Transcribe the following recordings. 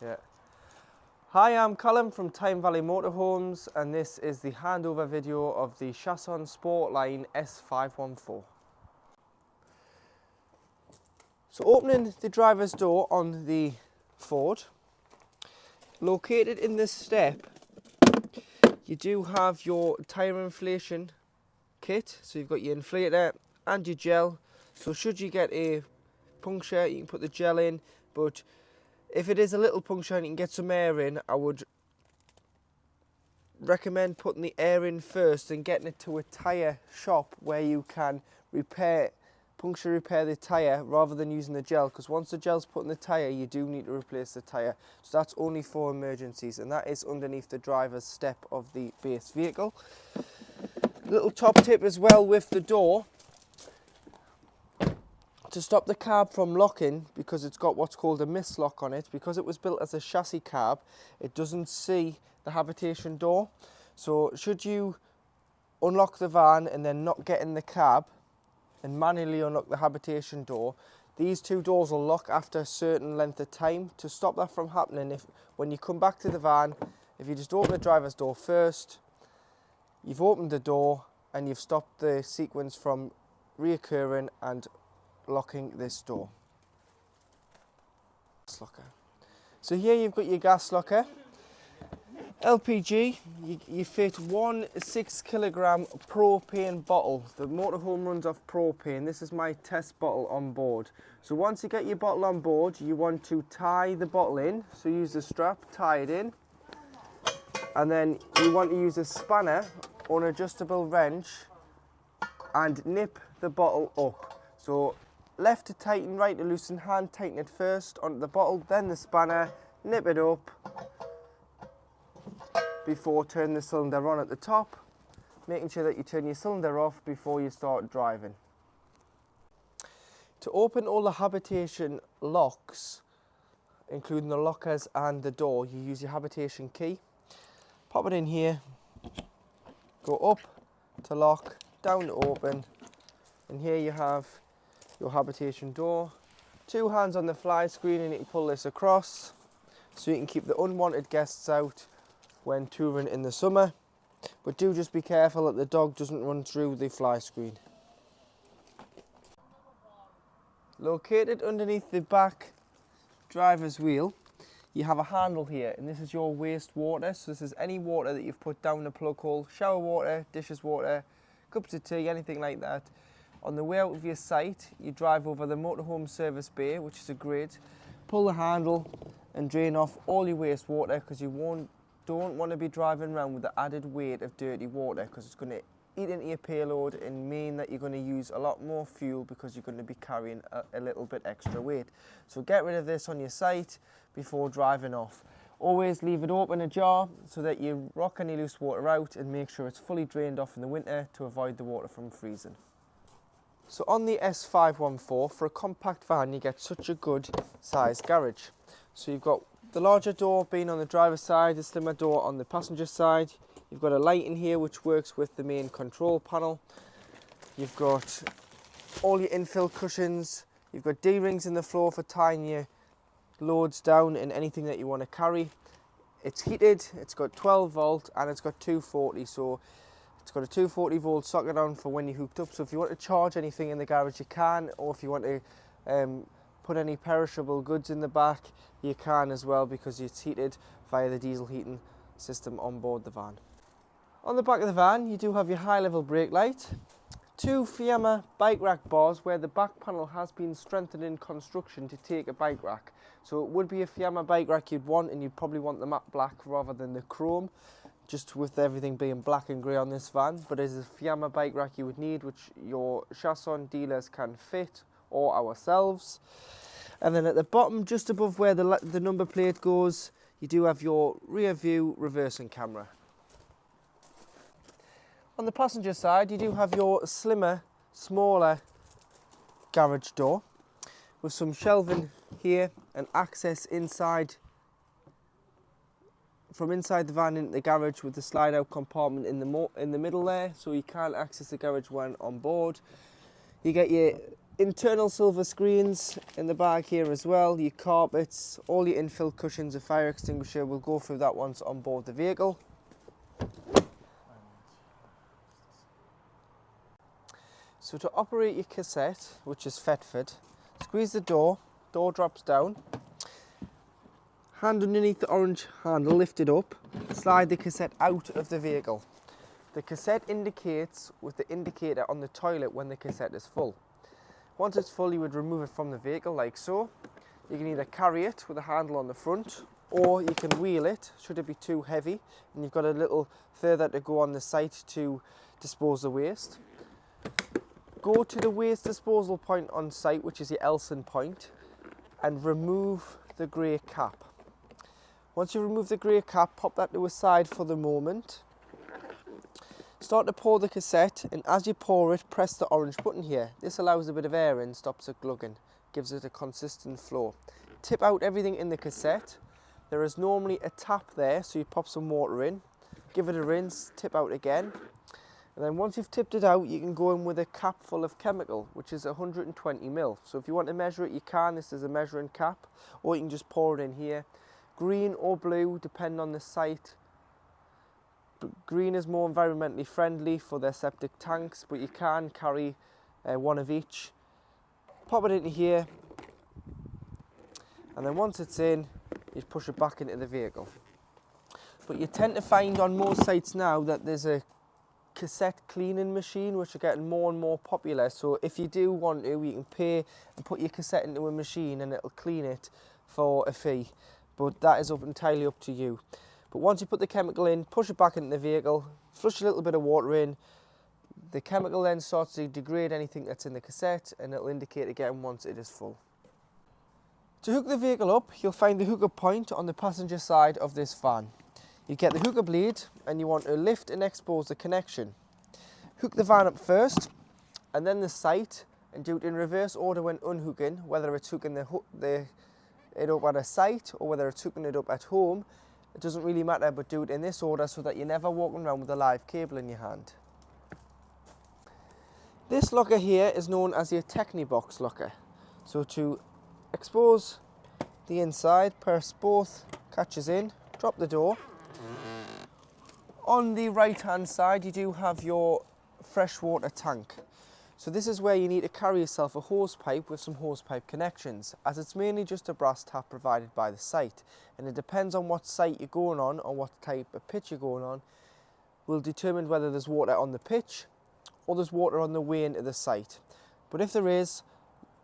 Yeah. Hi, I'm Callum from Tyne Valley Motorhomes, and this is the handover video of the Chausson Sportline S514. So opening the driver's door on the Ford, located in this step, you do have your tyre inflation kit. So you've got your inflator and your gel. So should you get a puncture, you can put the gel in, but if it is a little puncture and you can get some air in, I would recommend putting the air in first and getting it to a tyre shop where you can puncture repair the tyre rather than using the gel, because once the gel's put in the tyre you do need to replace the tyre. So that's only for emergencies, and that is underneath the driver's step of the base vehicle. Little top tip as well with the door, to stop the cab from locking, because it's got what's called a mislock on it, because it was built as a chassis cab, it doesn't see the habitation door. So should you unlock the van and then not get in the cab and manually unlock the habitation door, these two doors will lock after a certain length of time. To stop that from happening, when you come back to the van, if you just open the driver's door first, you've opened the door and you've stopped the sequence from reoccurring and locking this door. Gas locker. So here you've got your gas locker. LPG, you fit one 6 kilogram propane bottle. The motorhome runs off propane. This is my test bottle on board. So once you get your bottle on board, you want to tie the bottle in. So use the strap, tie it in. And then you want to use a spanner or an adjustable wrench and nip the bottle up. So left to tighten, right to loosen, hand tighten it first onto the bottle, then the spanner, nip it up before turning the cylinder on at the top, making sure that you turn your cylinder off before you start driving. To open all the habitation locks, including the lockers and the door, you use your habitation key. Pop it in here, go up to lock, down to open, and here you have your habitation door. Two hands on the fly screen and you can pull this across so you can keep the unwanted guests out when touring in the summer, but do just be careful that the dog doesn't run through the fly screen. Located underneath the back driver's wheel, you have a handle here, and this is your waste water. So this is any water that you've put down the plug hole, shower water, dishes water, cups of tea, anything like that. On the way out of your site, you drive over the motorhome service bay, which is a grid, pull the handle and drain off all your waste water, because you don't want to be driving around with the added weight of dirty water, because it's going to eat into your payload and mean that you're going to use a lot more fuel because you're going to be carrying a little bit extra weight. So get rid of this on your site before driving off. Always leave it open ajar so that you rock any loose water out, and make sure it's fully drained off in the winter to avoid the water from freezing. So on the S514, for a compact van, you get such a good sized garage. So you've got the larger door being on the driver's side, the slimmer door on the passenger side. You've got a light in here which works with the main control panel. You've got all your infill cushions. You've got D-rings in the floor for tying your loads down and anything that you want to carry. It's heated, it's got 12 volt and it's got 240, so it's got a 240 volt socket on for when you're hooked up. So if you want to charge anything in the garage you can, or if you want to put any perishable goods in the back, you can as well, because it's heated via the diesel heating system on board the van. On the back of the van, you do have your high level brake light, two Fiamma bike rack bars where the back panel has been strengthened in construction to take a bike rack. So it would be a Fiamma bike rack you'd want, and you'd probably want the matte black rather than the chrome, just with everything being black and grey on this van. But it's a Fiamma bike rack you would need, which your Chausson dealers can fit, or ourselves. And then at the bottom, just above where the number plate goes, you do have your rear view reversing camera. On the passenger side, you do have your slimmer, smaller garage door with some shelving here and access inside, from inside the van into the garage, with the slide out compartment in the middle there, so you can access the garage when on board. You get your internal silver screens in the bag here as well, your carpets, all your infill cushions, a fire extinguisher. We'll go through that once on board the vehicle. So to operate your cassette, which is Thetford, squeeze the door drops down, hand underneath the orange handle, lift it up, slide the cassette out of the vehicle. The cassette indicates with the indicator on the toilet when the cassette is full. Once it's full, you would remove it from the vehicle like so. You can either carry it with a handle on the front, or you can wheel it should it be too heavy, and you've got a little further to go on the site to dispose the waste. Go to the waste disposal point on site, which is your Elson point, and remove the grey cap. Once you remove the grey cap, pop that to a side for the moment. Start to pour the cassette, and as you pour it, press the orange button here. This allows a bit of air in, stops it glugging, gives it a consistent flow. Tip out everything in the cassette. There is normally a tap there, so you pop some water in, give it a rinse, tip out again. And then once you've tipped it out, you can go in with a cap full of chemical, which is 120 ml. So if you want to measure it, you can. This is a measuring cap, or you can just pour it in here. Green or blue, depending on the site. Green is more environmentally friendly for their septic tanks, but you can carry one of each. Pop it into here, and then once it's in, you push it back into the vehicle. But you tend to find on most sites now that there's a cassette cleaning machine, which are getting more and more popular. So if you do want to, you can pay and put your cassette into a machine and it'll clean it for a fee, but that is entirely up to you. But once you put the chemical in, push it back into the vehicle, flush a little bit of water in, the chemical then starts to degrade anything that's in the cassette, and it'll indicate again once it is full. To hook the vehicle up, you'll find the hookup point on the passenger side of this van. You get the hookup lead, and you want to lift and expose the connection. Hook the van up first, and then the site, and do it in reverse order when unhooking, whether it's hooking it up at a site or whether it's hooking it up at home. It doesn't really matter, but do it in this order so that you're never walking around with a live cable in your hand. This locker here is known as your Technibox locker. So to expose the inside, press both catches in, drop the door. On the right hand side, you do have your freshwater tank. So this is where you need to carry yourself a hose pipe with some hose pipe connections, as it's mainly just a brass tap provided by the site, and it depends on what site you're going on or what type of pitch you're going on will determine whether there's water on the pitch or there's water on the way into the site. But if there is,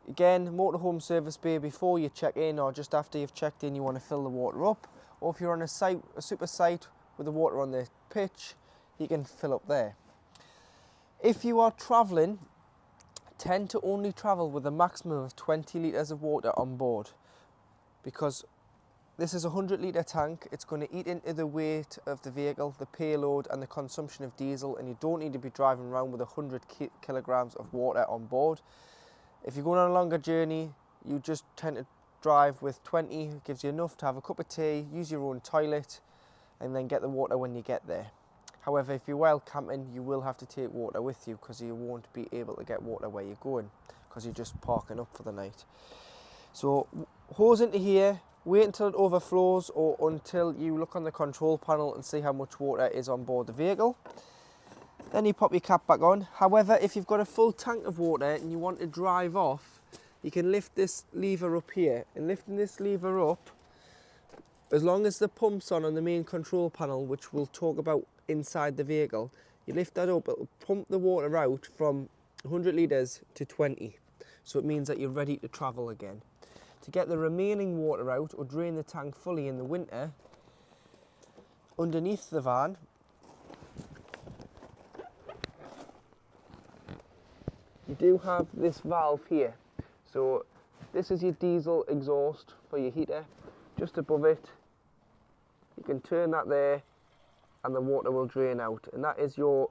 again, motorhome service bay before you check in or just after you've checked in, you want to fill the water up, or if you're on a super site with the water on the pitch, you can fill up there. If you are travelling, tend to only travel with a maximum of 20 litres of water on board, because this is a 100-litre tank. It's going to eat into the weight of the vehicle, the payload and the consumption of diesel, and you don't need to be driving around with 100 kilograms of water on board. If you're going on a longer journey, you just tend to drive with 20. It gives you enough to have a cup of tea, use your own toilet, and then get the water when you get there. However, if you're wild camping, you will have to take water with you, because you won't be able to get water where you're going, because you're just parking up for the night. So hose into here, wait until it overflows or until you look on the control panel and see how much water is on board the vehicle. Then you pop your cap back on. However, if you've got a full tank of water and you want to drive off, you can lift this lever up here. And lifting this lever up, as long as the pump's on the main control panel, which we'll talk about inside the vehicle, you lift that up, it'll pump the water out from 100 litres to 20. So it means that you're ready to travel again. To get the remaining water out or drain the tank fully in the winter, underneath the van, you do have this valve here. So this is your diesel exhaust for your heater. Just above it, you can turn that there and the water will drain out, and that is your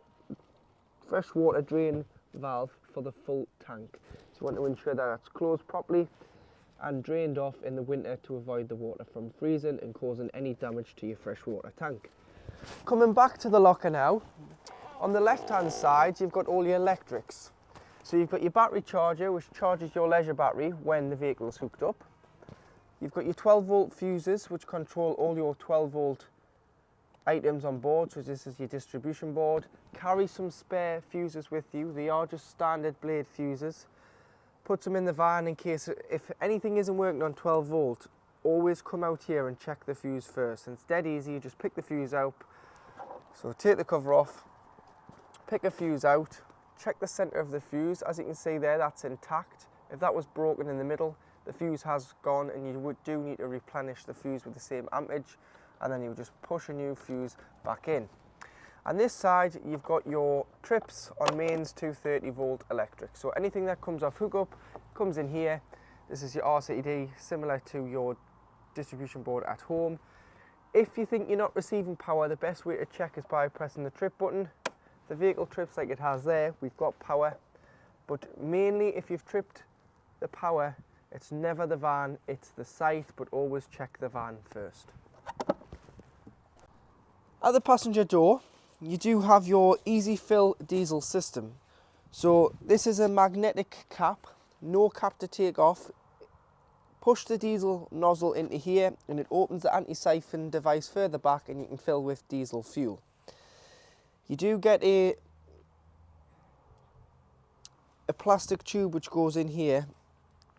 freshwater drain valve for the full tank. So you want to ensure that it's closed properly and drained off in the winter to avoid the water from freezing and causing any damage to your freshwater tank. Coming back to the locker now, on the left hand side you've got all your electrics. So you've got your battery charger, which charges your leisure battery when the vehicle is hooked up. You've got your 12 volt fuses, which control all your 12 volt items on board. So this is your distribution board. Carry some spare fuses with you. They are just standard blade fuses. Put them in the van in case, if anything isn't working on 12 volt, always come out here and check the fuse first. And it's dead easy, you just pick the fuse out. So take the cover off, pick a fuse out, check the center of the fuse. As you can see there, that's intact. If that was broken in the middle, the fuse has gone, and you do need to replenish the fuse with the same amperage, and then you just push a new fuse back in. On this side, you've got your trips on mains 230 volt electric. So anything that comes off hookup comes in here. This is your RCD, similar to your distribution board at home. If you think you're not receiving power, the best way to check is by pressing the trip button. The vehicle trips like it has there, we've got power. But mainly if you've tripped the power, it's never the van, it's the site, but always check the van first. At the passenger door, you do have your easy fill diesel system. So this is a magnetic cap, no cap to take off. Push the diesel nozzle into here and it opens the anti-siphon device further back, and you can fill with diesel fuel. You do get a plastic tube which goes in here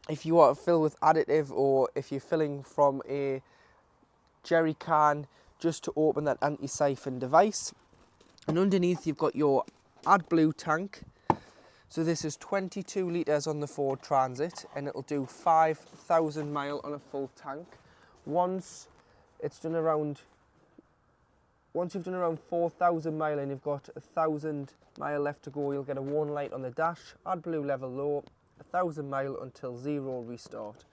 if you want to fill with additive, or if you're filling from a jerry can, just to open that anti-siphon device. And underneath you've got your AdBlue tank. So this is 22 litres on the Ford Transit, and it'll do 5,000 mile on a full tank. Once you've done around 4,000 mile and you've got 1,000 mile left to go, you'll get a warning light on the dash, AdBlue level low, 1,000 mile until 0 restart.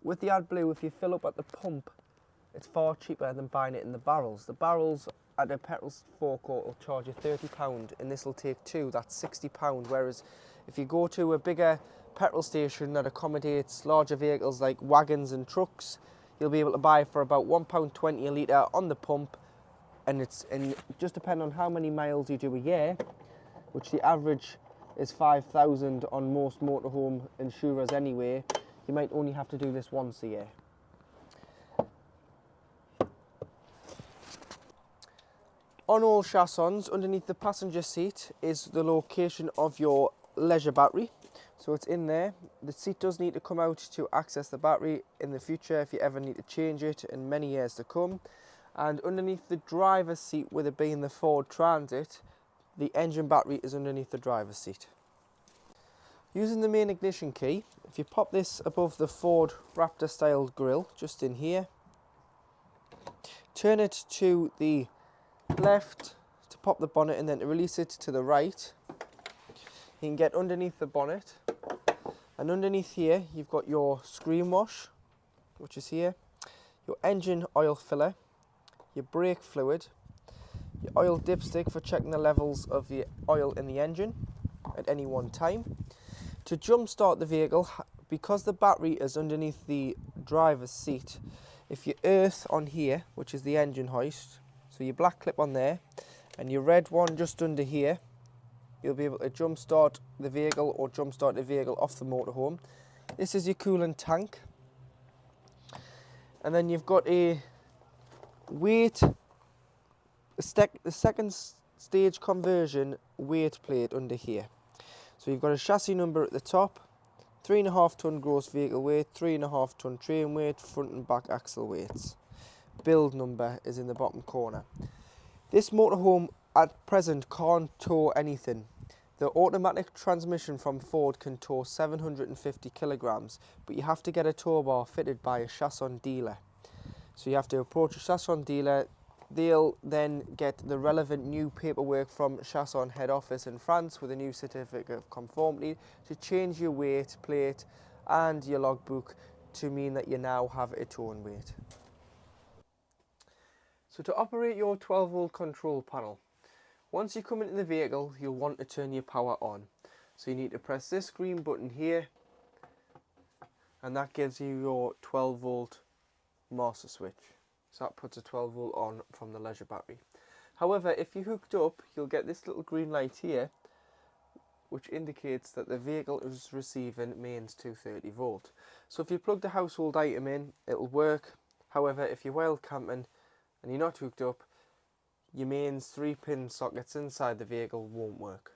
With the AdBlue, if you fill up at the pump, it's far cheaper than buying it in the barrels. The barrels at a petrol forecourt will charge you £30, and this will take 2, that's £60. Whereas if you go to a bigger petrol station that accommodates larger vehicles like wagons and trucks, you'll be able to buy for about £1.20 a litre on the pump. And just depending on how many miles you do a year, which the average is 5,000 on most motorhome insurers anyway, you might only have to do this once a year. On all Chaussons, underneath the passenger seat is the location of your leisure battery. So it's in there. The seat does need to come out to access the battery in the future if you ever need to change it in many years to come. And underneath the driver's seat, with it being the Ford Transit, the engine battery is underneath the driver's seat. Using the main ignition key, if you pop this above the Ford Raptor style grille, just in here, turn it to the left to pop the bonnet, and then to release it to the right, you can get underneath the bonnet. And underneath here you've got your screen wash, which is here, your engine oil filler, your brake fluid, your oil dipstick for checking the levels of the oil in the engine at any one time. To jump start the vehicle, because the battery is underneath the driver's seat, if you earth on here, which is the engine hoist, so your black clip on there and your red one just under here, you'll be able to jump start the vehicle or jump start the vehicle off the motorhome. This is your coolant tank. And then you've got a weight, the second stage conversion weight plate under here. So you've got a chassis number at the top, 3.5 ton gross vehicle weight, 3.5 ton train weight, front and back axle weights. Build number is in the bottom corner. This motorhome at present can't tow anything. The automatic transmission from Ford can tow 750 kilograms, but you have to get a tow bar fitted by a Chausson dealer. So you have to approach a Chausson dealer. They'll then get the relevant new paperwork from Chausson head office in France with a new certificate of conformity to change your weight plate and your logbook to mean that you now have a towing weight. So to operate your 12 volt control panel, once you come into the vehicle, you'll want to turn your power on. So you need to press this green button here, and that gives you your 12 volt master switch. So that puts a 12 volt on from the leisure battery. However, if you hooked up, you'll get this little green light here, which indicates that the vehicle is receiving mains 230 volt. So if you plug the household item in, it'll work. However, if you're wild camping and you're not hooked up, your mains 3-pin sockets inside the vehicle won't work.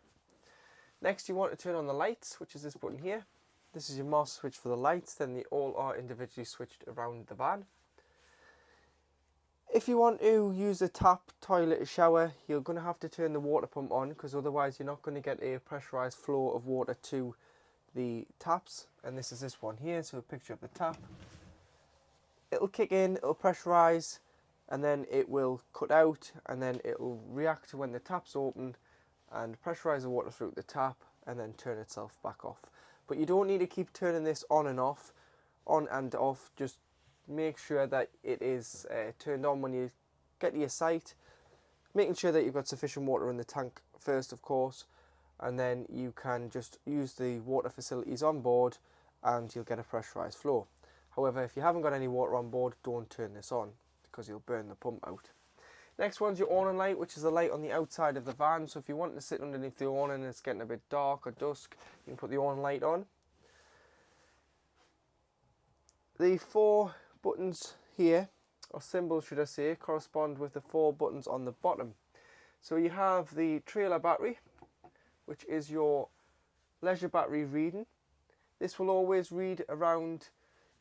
Next, you want to turn on the lights, which is this button here. This is your master switch for the lights, then they all are individually switched around the van. If you want to use a tap, toilet, or shower, you're going to have to turn the water pump on, because otherwise you're not going to get a pressurised flow of water to the taps. And this is this one here, so a picture of the tap. It'll kick in, it'll pressurise, and then it will cut out, and then it'll react to when the tap's open and pressurise the water through the tap and then turn itself back off. But you don't need to keep turning this on and off, just make sure that it is turned on when you get to your site, making sure that you've got sufficient water in the tank first, of course, and then you can just use the water facilities on board and you'll get a pressurised flow. However, if you haven't got any water on board, don't turn this on because you'll burn the pump out. Next one's your awning light, which is the light on the outside of the van. So if you want to sit underneath the awning and it's getting a bit dark or dusk, you can put the awning light on. The 4 buttons here, or symbols should I say, correspond with the 4 buttons on the bottom. So you have the trailer battery, which is your leisure battery reading. This will always read around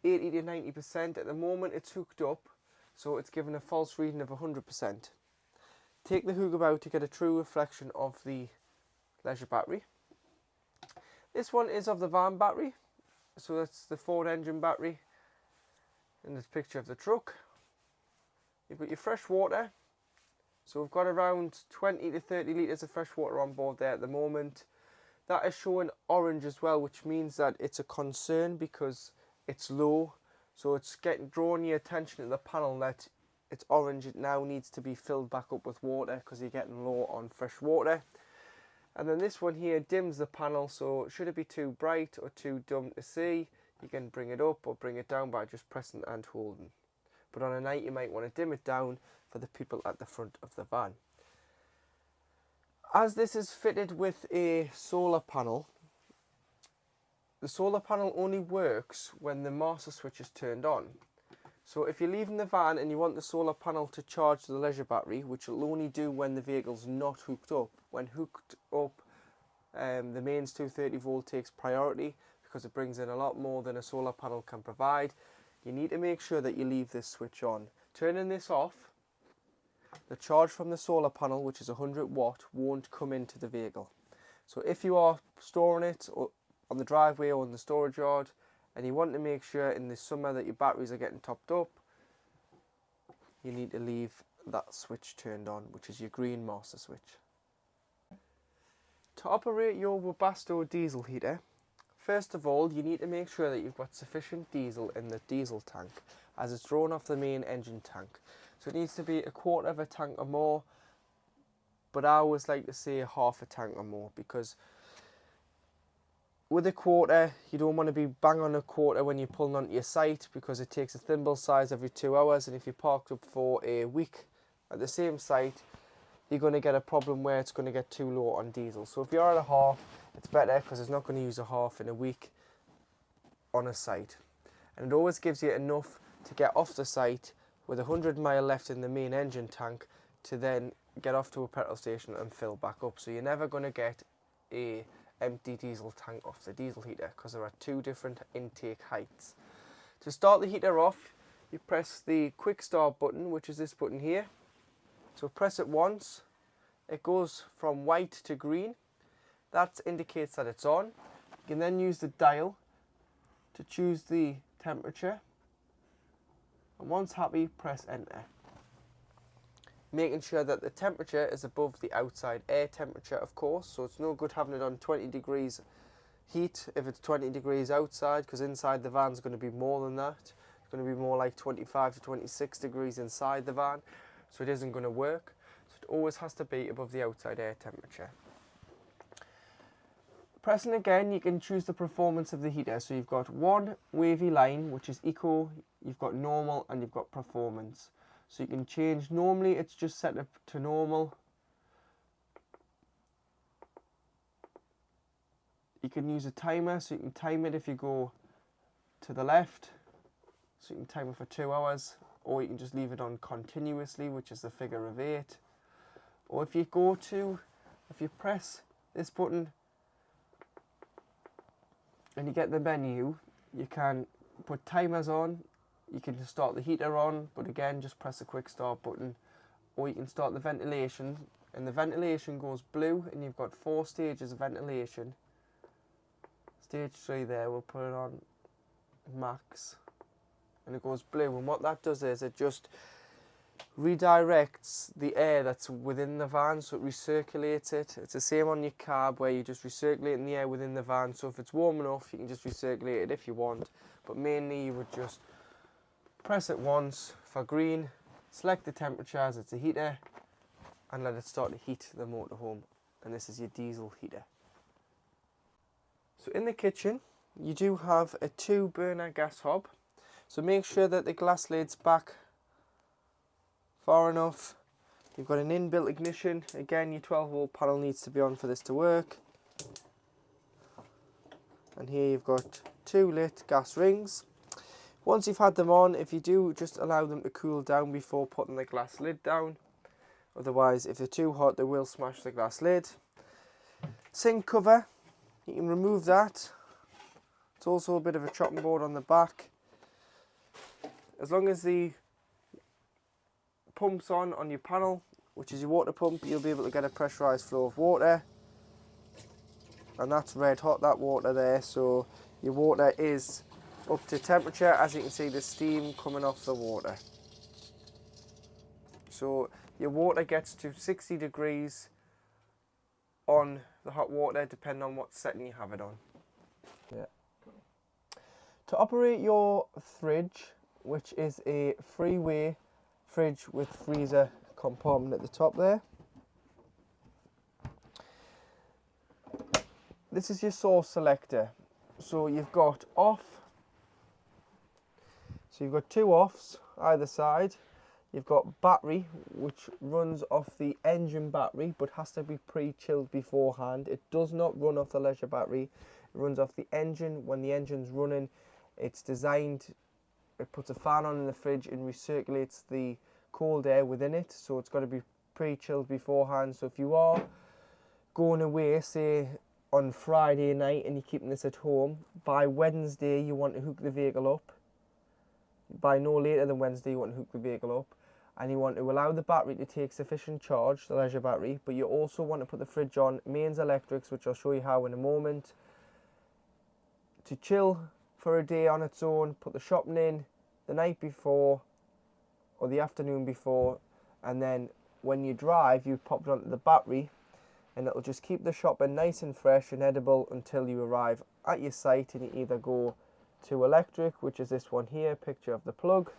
80 to 90%. At the moment it's hooked up, so it's given a false reading of 100%. Take the hookup out to get a true reflection of the leisure battery. This one is of the van battery, so that's the Ford engine battery in this picture of the truck. You've got your fresh water, so we've got around 20 to 30 litres of fresh water on board there at the moment. That is showing orange as well, which means that it's a concern because it's low. So it's drawing your attention to the panel that it's orange. It now needs to be filled back up with water because you're getting low on fresh water. And then this one here dims the panel, so should it be too bright or too dim to see, you can bring it up or bring it down by just pressing and holding. But on a night you might want to dim it down for the people at the front of the van. As this is fitted with a solar panel, the solar panel only works when the master switch is turned on. So if you're leaving the van and you want the solar panel to charge the leisure battery, which will only do when the vehicle's not hooked up. When hooked up, the mains 230 volt takes priority because it brings in a lot more than a solar panel can provide. You need to make sure that you leave this switch on. Turning this off, the charge from the solar panel, which is 100 watt, won't come into the vehicle. So if you are storing it on the driveway or in the storage yard and you want to make sure in the summer that your batteries are getting topped up, you need to leave that switch turned on, which is your green master switch. To operate your Webasto diesel heater, first of all you need to make sure that you've got sufficient diesel in the diesel tank, as it's drawn off the main engine tank. So it needs to be 1/4 of a tank or more, but I always like to say 1/2 a tank or more, because with 1/4 you don't want to be bang on 1/4 when you're pulling onto your site, because it takes a thimble size every 2 hours, and if you're parked up for a week at the same site, you're going to get a problem where it's going to get too low on diesel. So if you're at 1/2, it's better, because it's not going to use 1/2 in a week on a site. And it always gives you enough to get off the site with 100 mile left in the main engine tank to then get off to a petrol station and fill back up. So you're never going to get a empty diesel tank off the diesel heater, because there are 2 different intake heights. To start the heater off, you press the quick start button, which is this button here. So press it once, it goes from white to green. That indicates that it's on. You can then use the dial to choose the temperature, and once happy, press enter. Making sure that the temperature is above the outside air temperature, of course, so it's no good having it on 20 degrees heat if it's 20 degrees outside, because inside the van is going to be more than that. It's going to be more like 25 to 26 degrees inside the van, so it isn't going to work. So it always has to be above the outside air temperature. Pressing again, you can choose the performance of the heater. So you've got one wavy line, which is eco, you've got normal, and you've got performance. So you can change. Normally it's just set up to normal. You can use a timer, so you can time it if you go to the left, so you can time it for 2 hours, or you can just leave it on continuously, which is the figure of 8. Or if you press this button and you get the menu, you can put timers on, you can start the heater on, but again just press a quick start button, or you can start the ventilation, and the ventilation goes blue, and you've got 4 stages of ventilation. Stage 3 there, we'll put it on max, and it goes blue, and what that does is it just redirects the air that's within the van, so it recirculates it. It's the same on your carb, where you're just recirculating the air within the van, so if it's warm enough you can just recirculate it if you want, but mainly you would just press it once for green, select the temperature as it's a heater, and let it start to heat the motorhome. And this is your diesel heater. So in the kitchen you do have a 2-burner gas hob, so make sure that the glass lid's back far enough. You've got an inbuilt ignition. Again, your 12-volt panel needs to be on for this to work. And here you've got 2 lit gas rings. Once you've had them on, if you do, just allow them to cool down before putting the glass lid down. Otherwise, if they're too hot, they will smash the glass lid. Sink cover, you can remove that. It's also a bit of a chopping board on the back. As long as the pump's on your panel, which is your water pump, you'll be able to get a pressurized flow of water. And that's red hot, that water there, so your water is up to temperature. As you can see, the steam coming off the water. So your water gets to 60 degrees on the hot water, depending on what setting you have it on. Yeah. To operate your fridge, which is a freeway fridge with freezer compartment at the top there, this is your source selector. So you've got off, so you've got 2 offs either side. You've got battery, which runs off the engine battery but has to be pre-chilled beforehand. It does not run off the leisure battery, it runs off the engine. When the engine's running, it's designed, it puts a fan on in the fridge and recirculates the cold air within it, so it's got to be pre-chilled beforehand. So if you are going away, say on Friday night, and you're keeping this at home, by Wednesday you want to hook the vehicle up. By no later than Wednesday you want to hook the vehicle up, and you want to allow the battery to take sufficient charge, the leisure battery, but you also want to put the fridge on mains electrics, which I'll show you how in a moment, to chill for a day on its own. Put the shopping in the night before or the afternoon before, and then when you drive you pop it onto the battery, and it'll just keep the shopping nice and fresh and edible until you arrive at your site, and you either go to electric, which is this one here, picture of the plug,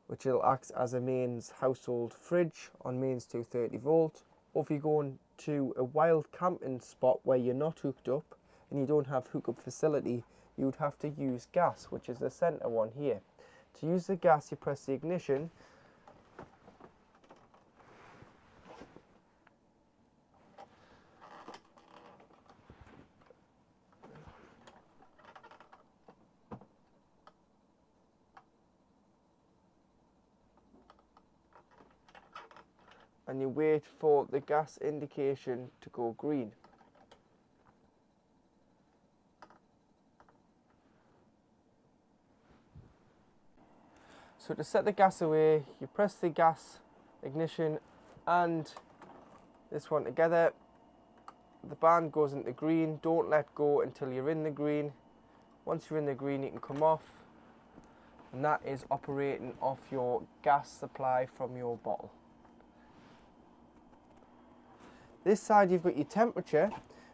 which will act as a mains household fridge on mains 230 volt, or if you're going to a wild camping spot where you're not hooked up and you don't have hookup facility, you would have to use gas, which is the center one here. To use the gas, you press the ignition, and you wait for the gas indication to go green. So to set the gas away, you press the gas ignition and this one together. The band goes into green. Don't let go until you're in the green. Once you're in the green, you can come off, and that is operating off your gas supply from your bottle. This side you've got your temperature,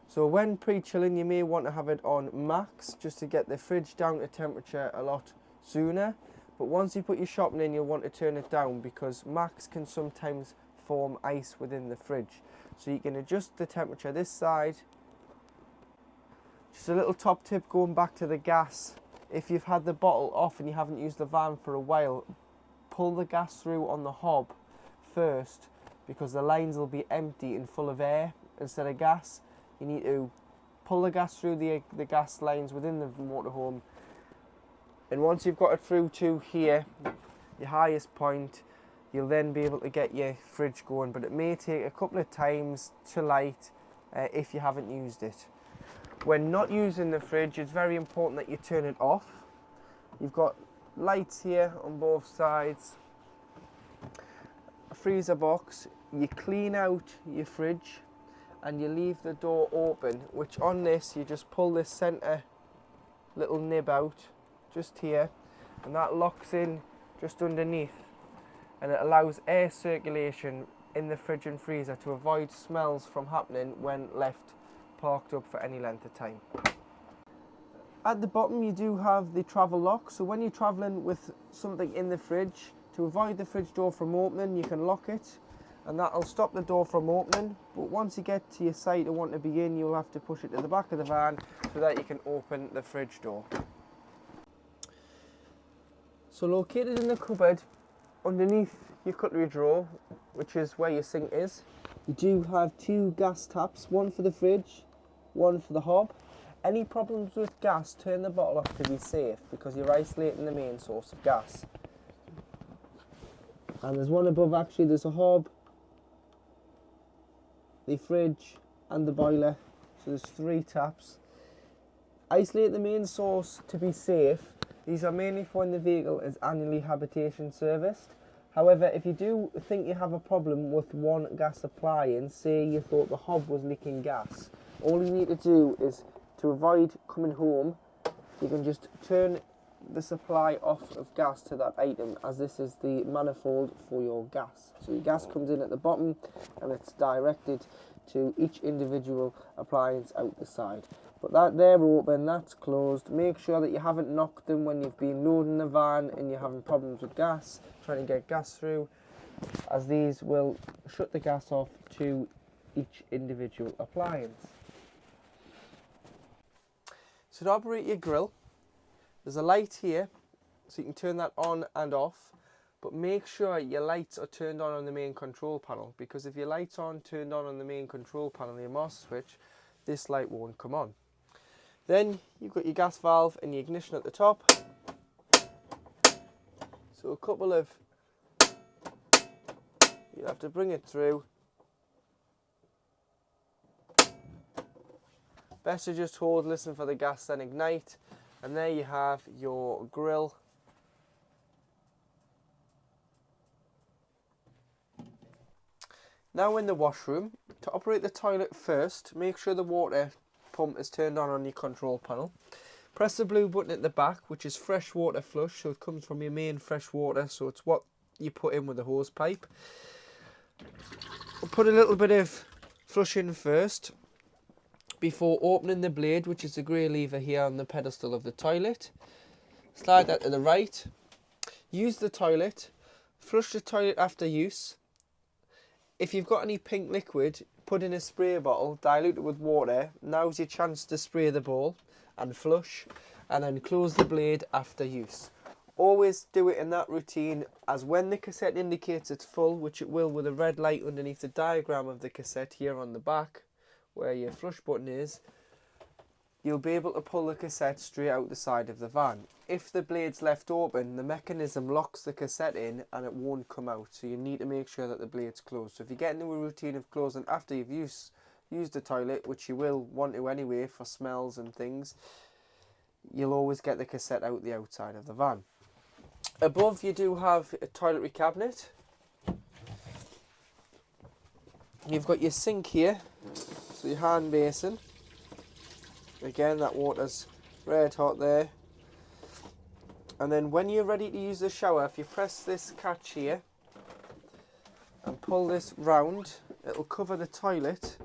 so when pre-chilling you may want to have it on max just to get the fridge down to temperature a lot sooner, but once you put your shopping in you'll want to turn it down because max can sometimes form ice within the fridge. So you can adjust the temperature this side. Just a little top tip going back to the gas, if you've had the bottle off and you haven't used the van for a while, pull the gas through on the hob first, because the lines will be empty and full of air instead of gas. You need to pull the gas through the gas lines within the motorhome, and once you've got it through to here, your highest point, you'll then be able to get your fridge going, but it may take a couple of times to light if you haven't used it. When not using the fridge, it's very important that you turn it off. You've got lights here on both sides, a freezer box, you clean out your fridge and you leave the door open, which on this you just pull this centre little nib out just here, and that locks in just underneath, and it allows air circulation in the fridge and freezer to avoid smells from happening when left parked up for any length of time. At the bottom you do have the travel lock, so when you're travelling with something in the fridge, to avoid the fridge door from opening, you can lock it, and that'll stop the door from opening. But once you get to your site and want to be in, you'll have to push it to the back of the van so that you can open the fridge door. So located in the cupboard underneath your cutlery drawer, which is where your sink is, you do have two gas taps, one for the fridge, one for the hob. Any problems with gas, turn the bottle off to be safe, because you're isolating the main source of gas. And there's one above, actually, there's a hob, the fridge and the boiler, so there's three taps. Isolate the main source to be safe. These are mainly for when the vehicle is annually habitation serviced. However, if you do think you have a problem with one gas appliance, say you thought the hob was leaking gas, all you need to do is, to avoid coming home, you can just turn the supply off of gas to that item, as this is the manifold for your gas. So your gas comes in at the bottom and it's directed to each individual appliance out the side. But that they're open, that's closed. Make sure that you haven't knocked them when you've been loading the van and you're having problems with gas, trying to get gas through, as these will shut the gas off to each individual appliance. So to operate your grill, there's a light here, so you can turn that on and off, but make sure your lights are turned on the main control panel, because if your lights aren't turned on the main control panel, your master switch, this light won't come on. Then you've got your gas valve and your ignition at the top. So a couple of, you'll have to bring it through. Best to just hold, listen for the gas, then ignite, and there you have your grill. Now in the washroom, to operate the toilet first, make sure the water pump is turned on your control panel. Press the blue button at the back, which is fresh water flush, so it comes from your main fresh water, so it's what you put in with the hose pipe. We'll put a little bit of flush in first, before opening the blade, which is the grey lever here on the pedestal of the toilet. Slide that to the right. Use the toilet. Flush the toilet after use. If you've got any pink liquid, put in a spray bottle, dilute it with water. Now's your chance to spray the bowl and flush, and then close the blade after use. Always do it in that routine, as when the cassette indicates it's full, which it will with a red light underneath the diagram of the cassette here on the back, where your flush button is, you'll be able to pull the cassette straight out the side of the van. If the blade's left open, the mechanism locks the cassette in and it won't come out, so you need to make sure that the blade's closed. So if you get into a routine of closing after you've used the toilet, which you will want to anyway for smells and things, you'll always get the cassette out the outside of the van. Above you do have a toiletry cabinet. You've got your sink here, so your hand basin. Again, that water's red hot there. And then when you're ready to use the shower, if you press this catch here and pull this round, it'll cover the toilet,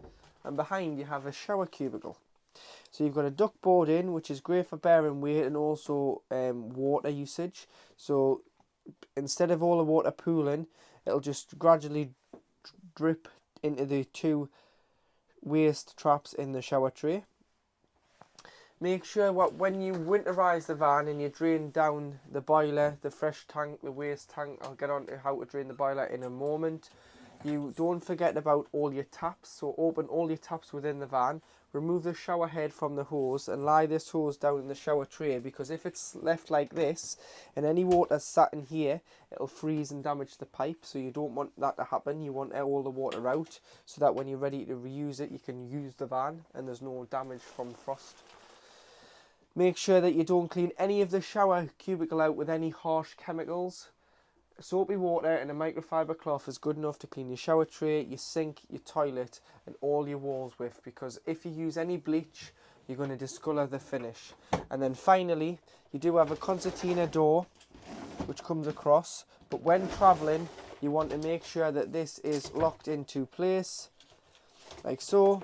and behind you have a shower cubicle. So you've got a duct board in, which is great for bearing weight and also water usage. So instead of all the water pooling, it'll just gradually drip into the two waste traps in the shower tray. Make sure when you winterize the van and you drain down the boiler, the fresh tank, the waste tank, I'll get on to how to drain the boiler in a moment. you don't forget about all your taps. So open all your taps within the van, remove the shower head from the hose and lie this hose down in the shower tray, because if it's left like this and any water sat in here, it'll freeze and damage the pipe. So you don't want that to happen. You want all the water out so that when you're ready to reuse it, you can use the van and there's no damage from frost. Make sure that you don't clean any of the shower cubicle out with any harsh chemicals. Soapy water and a microfiber cloth is good enough to clean your shower tray, your sink, your toilet and all your walls with, because if you use any bleach, you're going to discolour the finish. And then finally, you do have a concertina door which comes across, but when travelling, you want to make sure that this is locked into place, like so.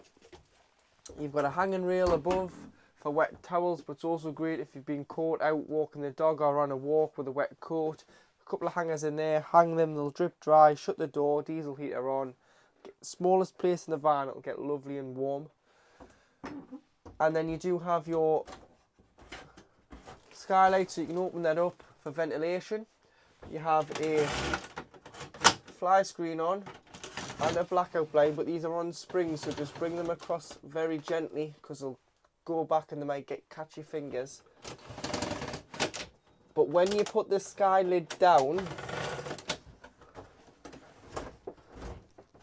You've got a hanging rail above for wet towels, but it's also great if you've been caught out walking the dog or on a walk with a wet coat. Couple of hangers in there, hang them, they'll drip dry, shut the door, diesel heater on. Smallest place in the van, it'll get lovely and warm. And then you do have your skylight, so you can open that up for ventilation. You have a fly screen on and a blackout blind, but these are on springs, so just bring them across very gently because they'll go back and they might catch your fingers. But when you put the sky lid down,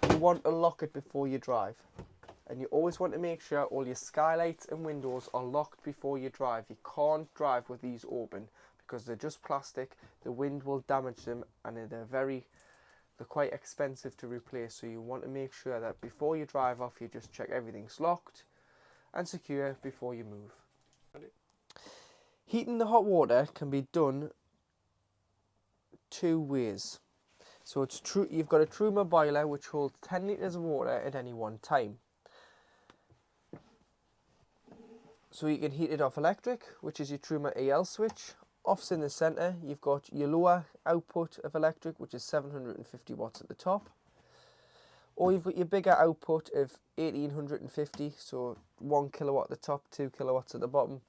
you want to lock it before you drive. And you always want to make sure all your skylights and windows are locked before you drive. You can't drive with these open because they're just plastic. The wind will damage them and they're quite expensive to replace. So you want to make sure that before you drive off, you just check everything's locked and secure before you move. Heating the hot water can be done two ways. So it's true. You've got a Truma boiler which holds 10 litres of water at any one time. So you can heat it off electric, which is your Truma EL switch. Off's in the centre. You've got your lower output of electric, which is 750 watts at the top. Or you've got your bigger output of 1850, so 1 kilowatt at the top, 2 kilowatts at the bottom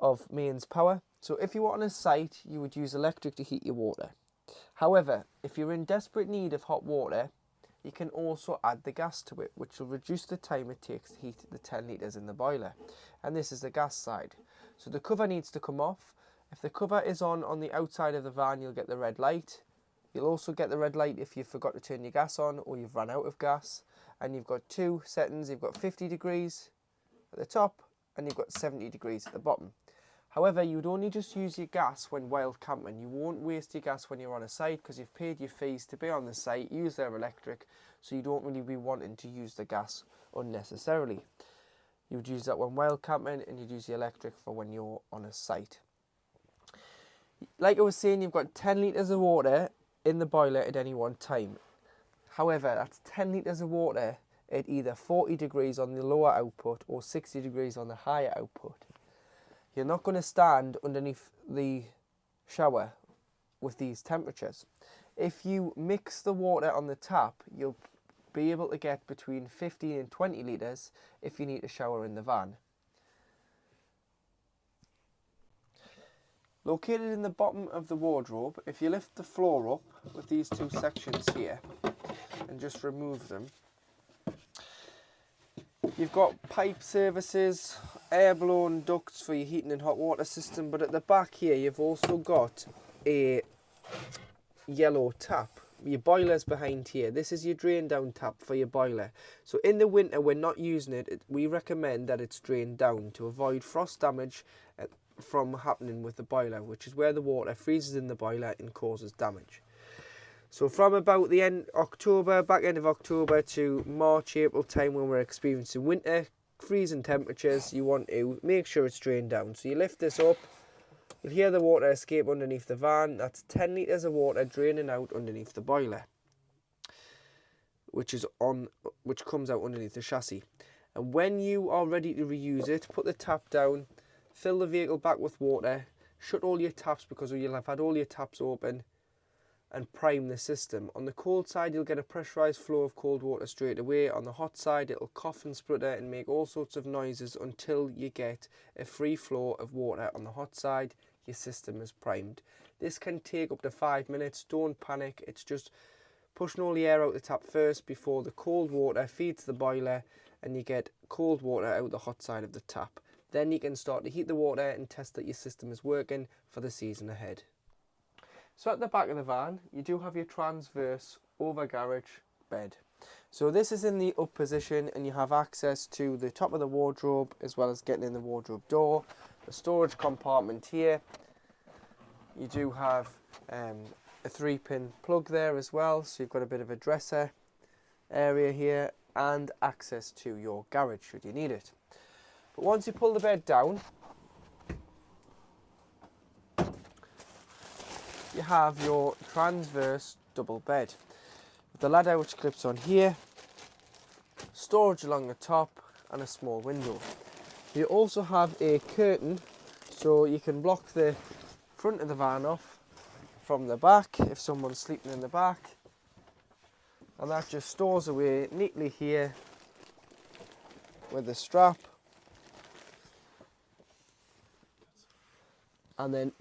of mains power. So if you were on a site, you would use electric to heat your water. However, if you're in desperate need of hot water, you can also add the gas to it, which will reduce the time it takes to heat the 10 litres in the boiler. And this is the gas side. So the cover needs to come off. If the cover is on the outside of the van, you'll get the red light. You'll also get the red light if you forgot to turn your gas on or you've run out of gas. And you've got two settings. You've got 50 degrees at the top and you've got 70 degrees at the bottom. However, you would only just use your gas when wild camping. You won't waste your gas when you're on a site because you've paid your fees to be on the site, use their electric, so you don't really be wanting to use the gas unnecessarily. You would use that when wild camping and you'd use the electric for when you're on a site. Like I was saying, you've got 10 litres of water in the boiler at any one time. However, that's 10 litres of water at either 40 degrees on the lower output or 60 degrees on the higher output. You're not going to stand underneath the shower with these temperatures. If you mix the water on the tap, you'll be able to get between 15 and 20 litres if you need to shower in the van. Located in the bottom of the wardrobe, if you lift the floor up with these two sections here and just remove them, you've got pipe services, air-blown ducts for your heating and hot water system, but at the back here you've also got a yellow tap. Your boiler's behind here. This is your drain down tap for your boiler. So in the winter we're not using it. We recommend that it's drained down to avoid frost damage from happening with the boiler, which is where the water freezes in the boiler and causes damage. So from about the end October, back end of October to March, April time when we're experiencing winter, freezing temperatures, you want to make sure it's drained down. So you lift this up, you'll hear the water escape underneath the van. That's 10 litres of water draining out underneath the boiler, which comes out underneath the chassis. And when you are ready to reuse it, put the tap down, fill the vehicle back with water, shut all your taps because you'll have had all your taps open, and prime the system. On the cold side, you'll get a pressurised flow of cold water straight away. On the hot side, it'll cough and splutter and make all sorts of noises until you get a free flow of water on the hot side. Your system is primed. This can take up to 5 minutes. Don't panic. It's just pushing all the air out the tap first before the cold water feeds the boiler and you get cold water out the hot side of the tap. Then you can start to heat the water and test that your system is working for the season ahead. So at the back of the van, you do have your transverse over garage bed. So this is in the up position and you have access to the top of the wardrobe as well as getting in the wardrobe door. The storage compartment here. You do have a 3-pin plug there as well, so you've got a bit of a dresser area here and access to your garage should you need it. But once you pull the bed down, you have your transverse double bed with the ladder which clips on here, storage along the top and a small window. You also have a curtain so you can block the front of the van off from the back if someone's sleeping in the back, and that just stores away neatly here with the strap. And then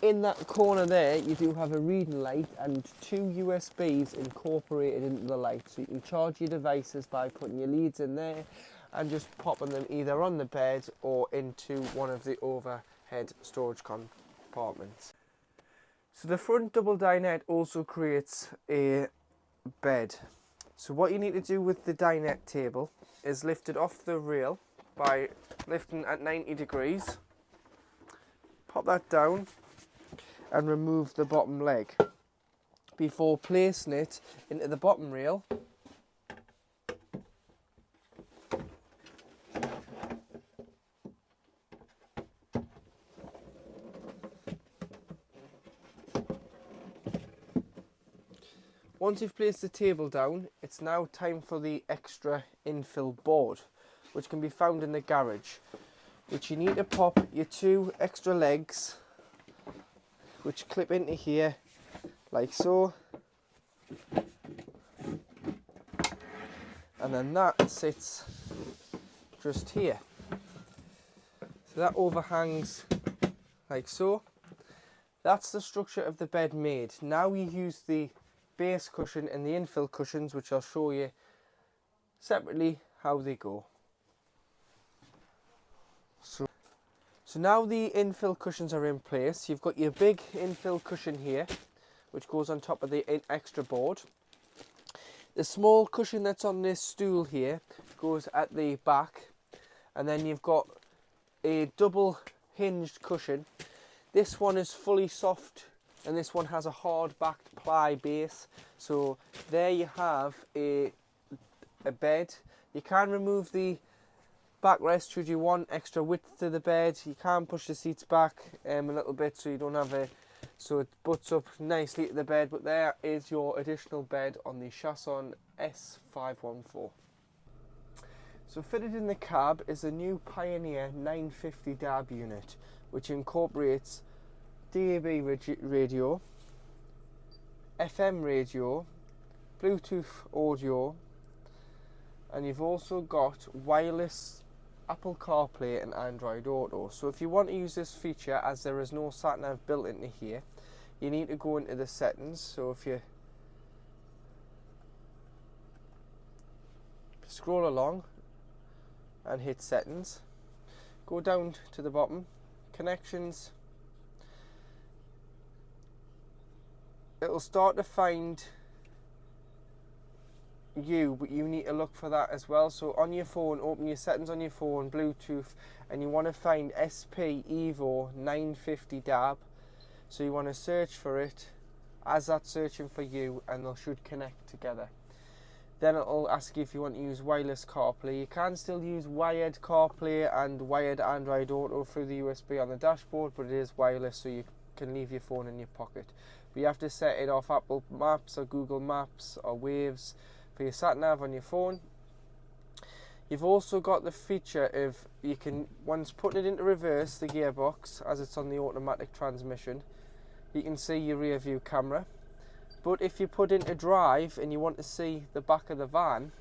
in that corner there you do have a reading light and 2 USBs incorporated into the light, so you can charge your devices by putting your leads in there and just popping them either on the bed or into one of the overhead storage compartments. So the front double dinette also creates a bed. So what you need to do with the dinette table is lift it off the rail by lifting at 90 degrees. Pop that down and remove the bottom leg before placing it into the bottom rail. Once you've placed the table down, it's now time for the extra infill board, which can be found in the garage, which you need to pop your 2 extra legs, which clip into here, like so. And then that sits just here. So that overhangs like so. That's the structure of the bed made. Now we use the base cushion and the infill cushions, which I'll show you separately how they go. So now the infill cushions are in place. You've got your big infill cushion here, which goes on top of the extra board. The small cushion that's on this stool here goes at the back, and then you've got a double hinged cushion. This one is fully soft and this one has a hard backed ply base. So there you have a bed. You can remove the backrest should you want extra width to the bed. You can push the seats back a little bit so you don't have so it butts up nicely to the bed, but there is your additional bed on the Chausson S514. So fitted in the cab is a new Pioneer 950 DAB unit, which incorporates DAB radio, FM radio, Bluetooth audio, and you've also got wireless Apple CarPlay and Android Auto. So if you want to use this feature, as there is no sat-nav built into here, you need to go into the settings. So if you scroll along and hit settings, go down to the bottom, connections, it'll start to find you, but you need to look for that as well. So on your phone, open your settings on your phone, Bluetooth, and you want to find SP Evo 950 DAB. So you want to search for it as that's searching for you, and they should connect together. Then it'll ask you if you want to use wireless CarPlay. You can still use wired CarPlay and wired Android Auto through the USB on the dashboard, but it is wireless, so you can leave your phone in your pocket. But you have to set it off Apple Maps or Google Maps or Waves for your sat-nav on your phone. You've also got the feature of you can, once putting it into reverse, the gearbox, as it's on the automatic transmission, you can see your rear view camera. But if you put into drive and you want to see the back of the van,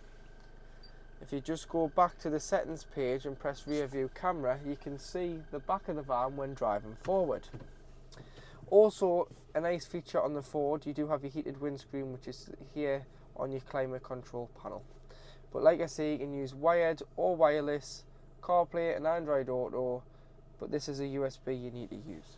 if you just go back to the settings page and press rear view camera, you can see the back of the van when driving forward. Also, a nice feature on the Ford, you do have your heated windscreen, which is here on your climate control panel. But like I say, you can use wired or wireless, CarPlay and Android Auto, but this is a USB you need to use.